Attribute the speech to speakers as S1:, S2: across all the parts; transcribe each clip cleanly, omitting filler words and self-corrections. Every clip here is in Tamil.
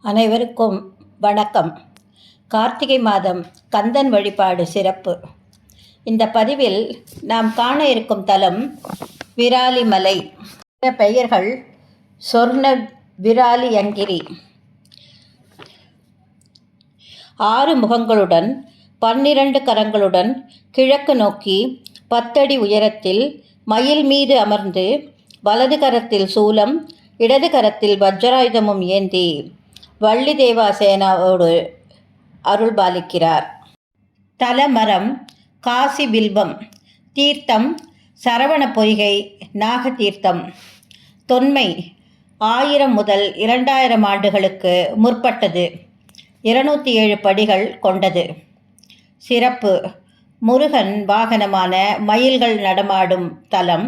S1: அனைவருக்கும் வணக்கம். கார்த்திகை மாதம் கந்தன் வழிபாடு சிறப்பு. இந்த பதிவில் நாம் காண இருக்கும் தலம் விராலிமலை. பெயர்கள் சொர்ண விராலியங்கிரி. 6 முகங்களுடன் 12 கரங்களுடன் கிழக்கு நோக்கி 10 அடி உயரத்தில் மயில் மீது அமர்ந்து வலது கரத்தில் சூலம் இடது கரத்தில் வஜ்ராயுதமும் ஏந்தி வள்ளி தேவாசேனாவோடு அருள்பாலிக்கிறார். தலமரம் காசி பில்வம். தீர்த்தம் சரவண பொய்கை நாகதீர்த்தம். தொன்மை 1000 முதல் 2000 ஆண்டுகளுக்கு முற்பட்டது. 207 படிகள் கொண்டது. சிறப்பு: முருகன் வாகனமான மயில்கள் நடமாடும் தலம்.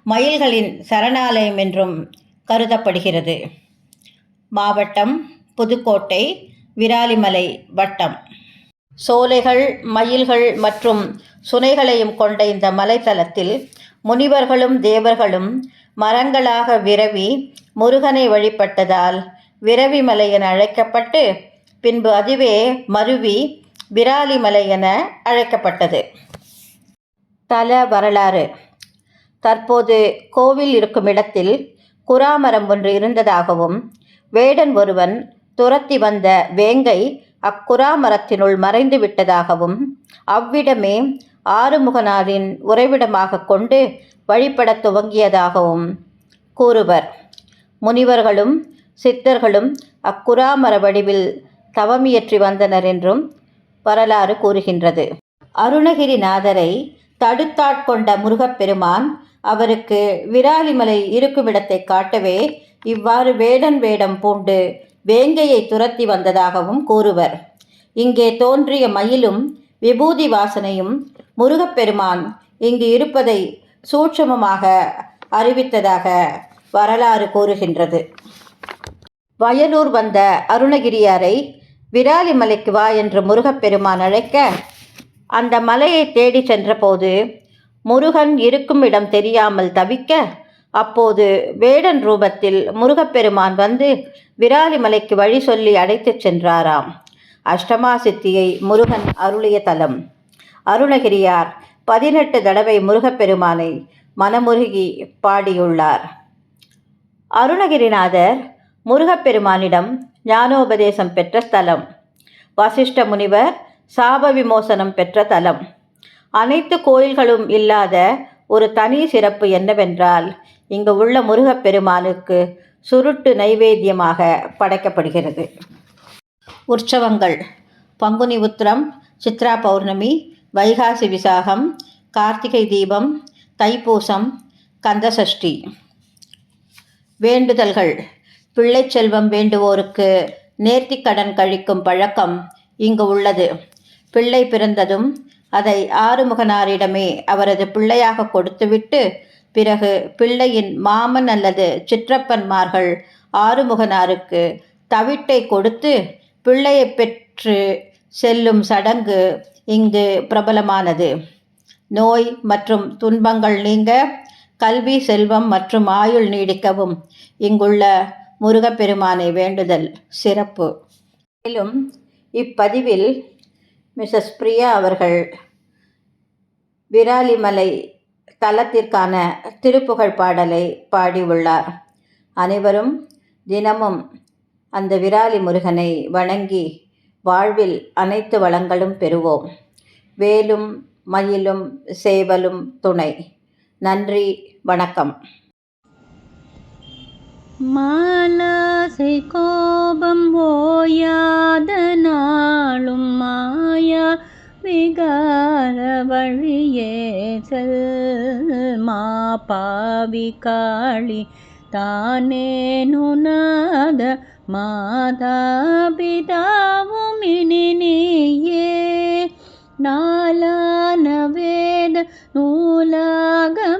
S1: மயில்களின் சரணாலயம் என்றும் கருதப்படுகிறது. மாவட்டம் புதுக்கோட்டை, விராலிமலை வட்டம். சோலைகள், மயில்கள் மற்றும் சுனைகளையும் கொண்ட இந்த மலைத்தலத்தில் முனிவர்களும் தேவர்களும் மரங்களாக விரவி முருகனை வழிபட்டதால் விரவிமலை என அழைக்கப்பட்டு பின்பு அதுவே மருவி விராலிமலை என அழைக்கப்பட்டது. தல வரலாறு: தற்போது கோவில் இருக்கும் இடத்தில் குராமரம் ஒன்று இருந்ததாகவும் வேடன் ஒருவன் துரத்தி வந்த வேங்கை அக்குராமரத்தினுள் மறைந்து விட்டதாகவும் அவ்விடமே ஆறுமுகனாரின் உறைவிடமாக கொண்டு வழிபடத் துவங்கியதாகவும் கூறுவர். முனிவர்களும் சித்தர்களும் அக்குராமர வடிவில் தவமியற்றி வந்தனர் என்றும் வரலாறு கூறுகின்றது. அருணகிரிநாதரை தடுத்தாட்கொண்ட முருகப்பெருமான் அவருக்கு விராலிமலை இருக்குமிடத்தை காட்டவே இவ்வாறு வேடன் வேடம் பூண்டு வேங்கையை துரத்தி வந்ததாகவும் கூறுவர். இங்கே தோன்றிய மயிலும் விபூதி வாசனையும் முருகப்பெருமான் இங்கு இருப்பதை சூட்சமமாக அறிவித்ததாக வரலாறு கூறுகின்றது. வயலூர் வந்த அருணகிரியாரை விராலிமலைக்கு வா என்று முருகப்பெருமான் அழைக்க அந்த மலையை தேடி சென்றபோது முருகன் இருக்கும் இடம் தெரியாமல் தவிக்க அப்போது வேடன் ரூபத்தில் முருகப்பெருமான் வந்து விராலிமலைக்கு வழி சொல்லி அழைத்துச் சென்றாராம். அஷ்டமா சித்தியை முருகன் அருளிய தலம். அருணகிரியார் 18 தடவை முருகப்பெருமானை மனமுருகி பாடியுள்ளார். அருணகிரிநாதர் முருகப்பெருமானிடம் ஞானோபதேசம் பெற்ற ஸ்தலம். வசிஷ்ட முனிவர் சாப விமோசனம் பெற்ற தலம். அனைத்து கோயில்களும் இல்லாத ஒரு தனி சிறப்பு என்னவென்றால் இங்கு உள்ள முருகப்பெருமானுக்கு சுருட்டு நைவேத்தியமாக படைக்கப்படுகிறது. உற்சவங்கள்: பங்குனி உத்திரம், சித்ரா பௌர்ணமி, வைகாசி விசாகம், கார்த்திகை தீபம், தைப்பூசம், கந்தசஷ்டி. வேண்டுதல்கள்: பிள்ளை செல்வம் வேண்டுவோருக்கு நேர்த்திக்கடன் கழிக்கும் பழக்கம் இங்கு உள்ளது. பிள்ளை பிறந்ததும் அதை ஆறுமுகனாரிடமே அவரது பிள்ளையாக கொடுத்துவிட்டு பிறகு பிள்ளையின் மாமன் அல்லது சிற்றப்பன்மார்கள் ஆறுமுகனாருக்கு தவிட்டை கொடுத்து பிள்ளையை பெற்று செல்லும் சடங்கு இங்கு பிரபலமானது. நோய் மற்றும் துன்பங்கள் நீங்க, கல்வி, செல்வம் மற்றும் ஆயுள் நீடிக்கவும் இங்குள்ள முருகப்பெருமானை வேண்டுதல் சிறப்பு. மேலும் இப்பதிவில் மிஸ்ஸஸ் பிரியா அவர்கள் விராலிமலை தலத்திற்கான திருப்புகழ் பாடலை பாடியுள்ளார். அனைவரும் தினமும் அந்த விராலி முருகனை வணங்கி வாழ்வில் அனைத்து வளங்களும் பெறுவோம். வேலும் மயிலும் சேவலும் துணை. நன்றி, வணக்கம்.
S2: மாலாசை கோபம் ஓயாத நாளும் மாயா விகார வழியே செல் மாபாவி காளி தானேனுநாத மாதாபிதாவும் இனி நீயே நாளான வேத நூலாகமாதி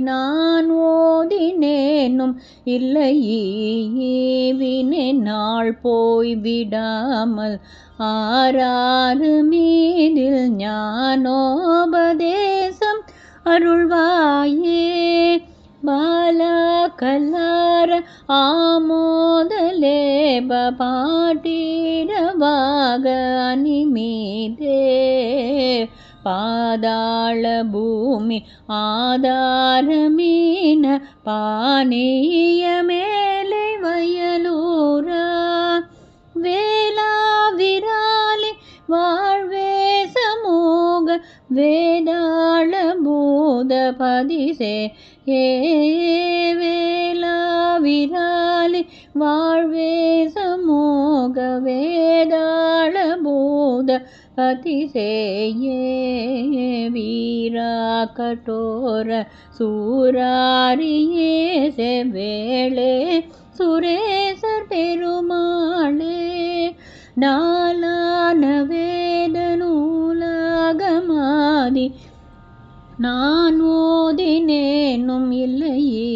S2: நான் ஓதினேனும் இல்லை ஈவினை நாள் போய் விடாமல் ஆறாறு மீதில் ஞானோபதேசம் அருள்வாயே ಬಾಲ ಕಲ್ಲಾರ ಆಮೋದಲೇಬ ಪಾಟೀರವಾಗ ನಿಮಿದೆ ಪಾದಾಳ ಭೂಮಿ ಆಧಾರ ಮೀನ ಪಾನೀಯ ಮೇಲೆ வயலூர வேளா விராலி வாழ்வே சமூக வேதாள பூத பதிசே வேளா விராலி வாழ்வே சமூக வேதாள பூத பதிசேயே வீரா கட்டோர சூராரியே செவ்வேளே சுரேசர் பெருமாளே நாலான வேத நூலகமாதி நான் ஓதினேனும் இல்லையே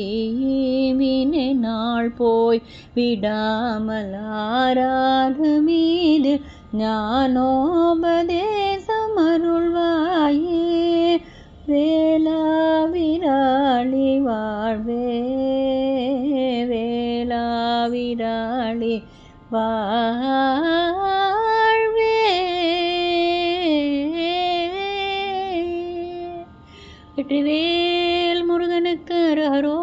S2: வினை நாள் போய் விடாமல் ஆராறு மீது ஞானோபதேசம் அருள்வாயே வேளா விராளி வாழ்வே வேளா விராளி வாழ்வே. வெற்றிவேல் முருகனுக்கு அரஹரோ